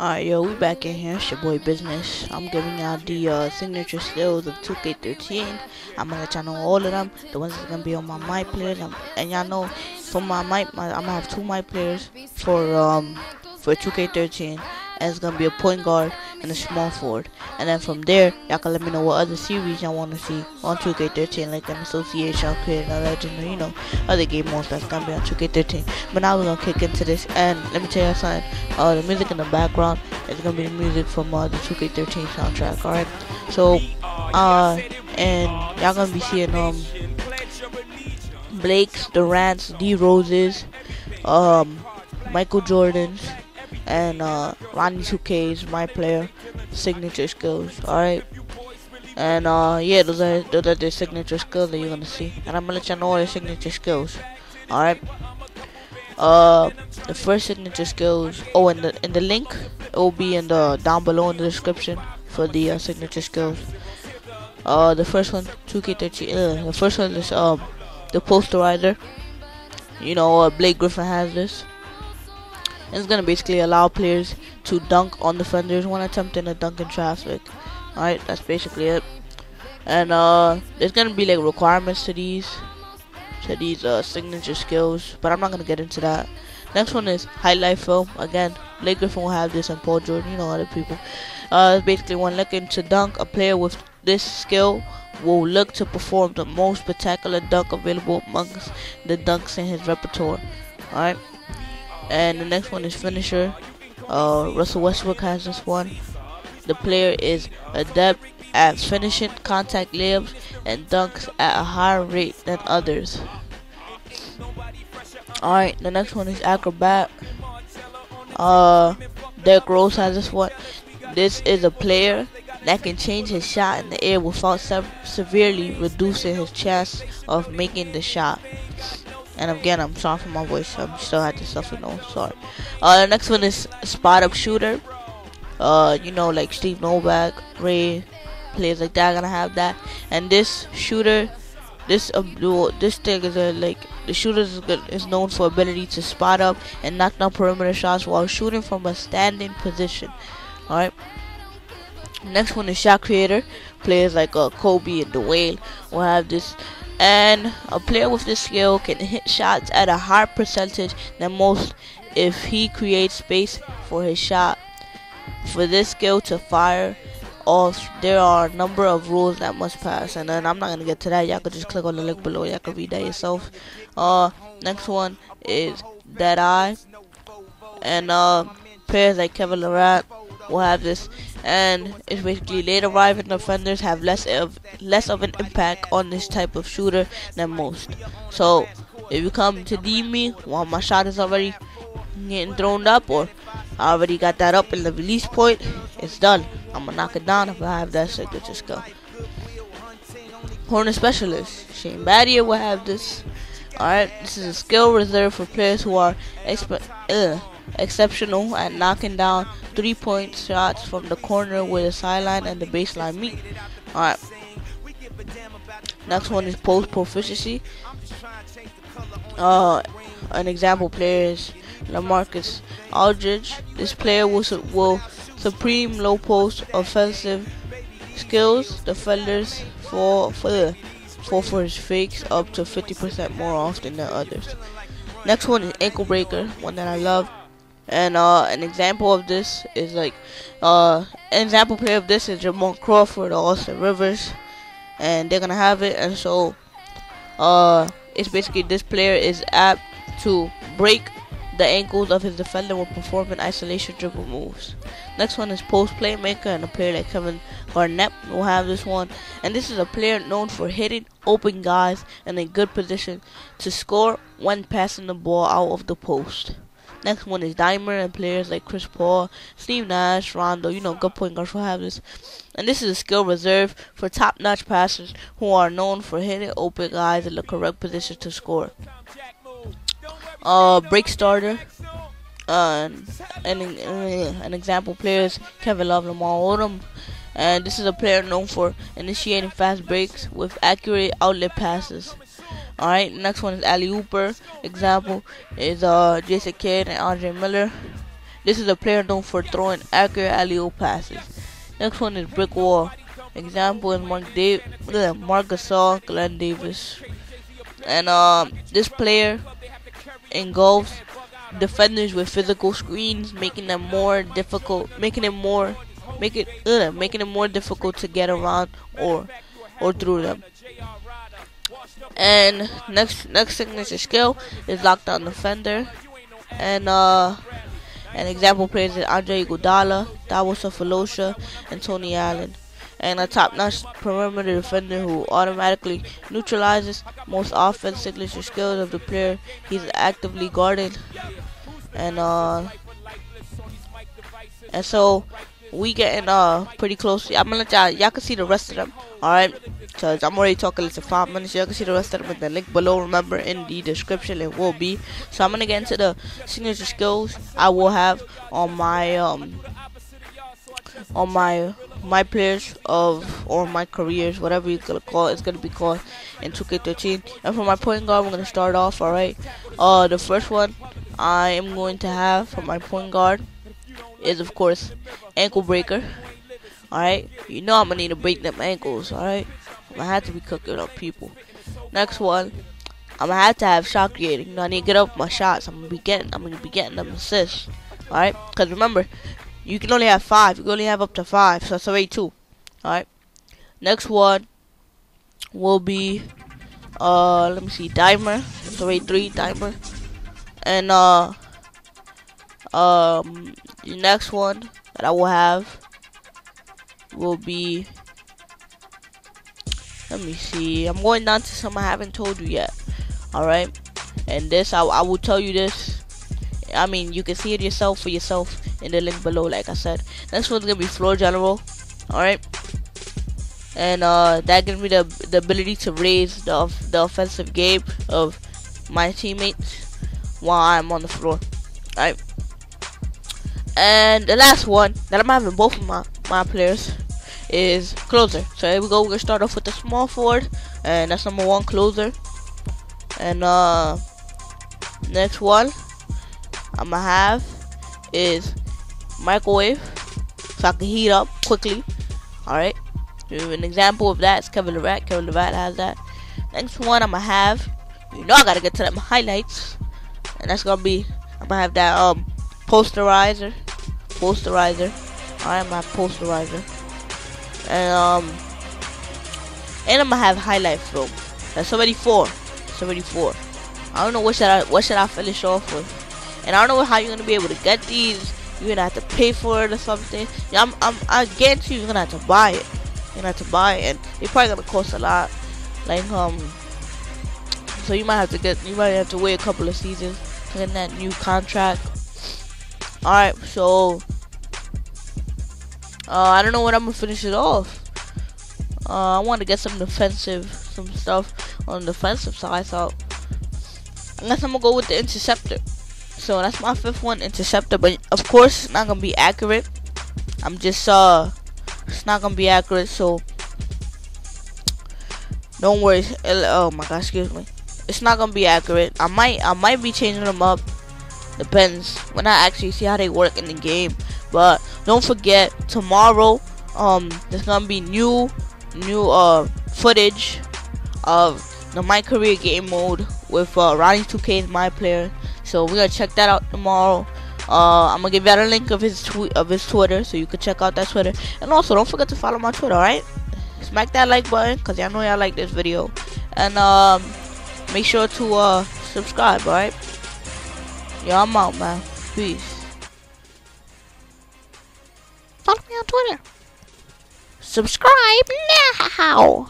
Alright, yo, we back in here. It's your boy Business. I'm giving y'all the signature skills of 2K13. I'm gonna let y'all know all of them. The ones that's gonna be on my mic players, and y'all know for my mic, I'm gonna have two mic players for 2K13, and it's gonna be a point guard and a small forward. And then from there, y'all can let me know what other series y'all want to see on 2K13, like an association, creating a legend, or other game modes that's gonna be on 2K13. But now we're gonna kick into this, and let me tell you something. The music in the background is gonna be the music from the 2K13 soundtrack. Alright, so and y'all gonna be seeing Blake's, Durant's, D Rose's, Michael Jordan's, and Ronnie 2k's my player signature skills. Alright, and yeah, those are the signature skills that you're gonna see, and I'm gonna let y'all know all the signature skills. Alright, the first signature skills, in the link, it will be in the down below in the description for the signature skills. The first one, 2K13, the first one is the posterizer. Blake Griffin has this. It's gonna basically allow players to dunk on defenders when attempting a dunk in traffic. Alright, that's basically it. And there's gonna be like requirements to these signature skills, but I'm not gonna get into that. Next one is highlight film. Again, Blake Griffin will have this, and Paul Jordan, other people. Basically, when looking to dunk, a player with this skill will look to perform the most spectacular dunk available amongst the dunks in his repertoire. Alright, and the next one is finisher. Russell Westbrook has this one. The player is adept at finishing contact layups and dunks at a higher rate than others. Alright, the next one is acrobat. Derrick Rose has this one. This is a player that can change his shot in the air without severely reducing his chance of making the shot. And again, I'm sorry for my voice. I'm still had to suffer. No, sorry. The next one is spot up shooter. Like Steve Novak, Ray, players like that are gonna have that. And this shooter, this thing is the shooter is known for ability to spot up and knock down perimeter shots while shooting from a standing position. All right. Next one is shot creator. Players like Kobe and Dwayne will have this. And a player with this skill can hit shots at a higher percentage than most if he creates space for his shot. For this skill to fire off, there are a number of rules that must pass, and then I'm not gonna get to that. Y'all could just click on the link below. Y'all could read that yourself. Next one is Dead Eye, and players like Kevin Durant will have this, and it's basically late arriving defenders have less of an impact on this type of shooter than most. So if you come to DM me while my shot is already getting thrown up, or I already got that up in the release point, it's done. I'm gonna knock it down if I have that signature skill. Corner specialist Shane Battier will have this. Alright, this is a skill reserved for players who are exceptional at knocking down 3-point shots from the corner where the sideline and the baseline meet. Alright, next one is post proficiency. An example player is LaMarcus Aldridge. This player will supreme low post offensive skills. Defenders fall for his fakes up to 50% more often than others. Next one is ankle breaker, one that I love. And an example of this is an example player of this is Jamal Crawford or Austin Rivers, and they're gonna have it. And so it's basically this player is apt to break the ankles of his defender when performing isolation dribble moves. Next one is post playmaker, and a player like Kevin Garnett will have this one. And this is a player known for hitting open guys in a good position to score when passing the ball out of the post. Next one is dimer, and players like Chris Paul, Steve Nash, Rondo, good point guards will have this. And this is a skill reserved for top-notch passers who are known for hitting open guys in the correct position to score. Break starter. An example players Kevin Love, Lamar Odom, and this is a player known for initiating fast breaks with accurate outlet passes. Alright, next one is alley ooper. Example is Jason Kidd and Andre Miller. This is a player known for throwing accurate alley-oop passes. Next one is brick wall. Example is Mark Gasol, Glenn Davis. And this player engulfs defenders with physical screens, making it more difficult to get around or through them. And next signature skill is lockdown defender. And an example players is Andre Iguodala, Dawo Sofalosha, and Tony Allen. And a top-notch perimeter defender who automatically neutralizes most offense signature skills of the player he's actively guarded. And so we getting pretty close. I'm gonna let y'all can see the rest of them. Alright, because I'm already talking less than 5 minutes. Y'all can see the rest of them in the link below. Remember, in the description it will be. So I'm gonna get into the signature skills I will have on my players or my careers, whatever you're gonna call it. It's gonna be called in 2K13. And for my point guard, we're gonna start off. Alright, the first one I am going to have for my point guard is, of course, ankle breaker. Alright, you know I'm gonna need to break them ankles. Alright, I'm gonna have to be cooking up people. Next one, I'm gonna have to have shot creating. You know, I need to get up my shots. I'm gonna be getting them assists. Alright, because remember, you can only have 5. You can only have up to 5, so it's already 2. Alright, next one will be let me see, dimer. It's already 3, dimer. And the next one that I will have will be, let me see, I'm going down to some I haven't told you yet. Alright, and this I will tell you this. I mean, you can see it yourself for yourself in the link below, like I said. Next one's gonna be floor general. Alright, and that gives me the ability to raise the offensive game of my teammates while I'm on the floor. Alright, and the last one that I'm having both of my players is closer. So here we go. We're gonna start off with the small forward, and that's number 1, closer. And next one I'm gonna have is microwave, so I can heat up quickly. Alright, an example of that is Kevin Durant. Kevin Durant has that. Next one I'm gonna have, you know I gotta get to them highlights, and that's gonna be, I'm gonna have that posterizer. Alright, I'm gonna have posterizer. And I'm gonna have highlight film. That's already 4. I don't know what should I finish off with. And I don't know how you're gonna be able to get these. You're gonna have to pay for it or something. Yeah, I guarantee you're gonna have to buy it. And it's probably gonna cost a lot. Like so you might have to wait a couple of seasons to get that new contract. Alright, so I don't know what I'm gonna finish it off. I want to get some stuff on the defensive side, so I guess I'm gonna go with the interceptor. So that's my 5th one, interceptor. But of course, it's not gonna be accurate. It's not gonna be accurate. So don't worry. Oh my gosh, excuse me. It's not gonna be accurate. I might be changing them up. Depends when I actually see how they work in the game. But don't forget, tomorrow there's gonna be new footage of the My Career game mode with Ronnie 2k's my player. So we're gonna check that out tomorrow. I'm gonna give you a link of his Twitter, so you can check out that Twitter. And also, don't forget to follow my Twitter. Alright, smack that like button, cause y'all know y'all like this video. And make sure to subscribe. Alright, yeah, I'm out, man. Peace. Follow me on Twitter. Subscribe now.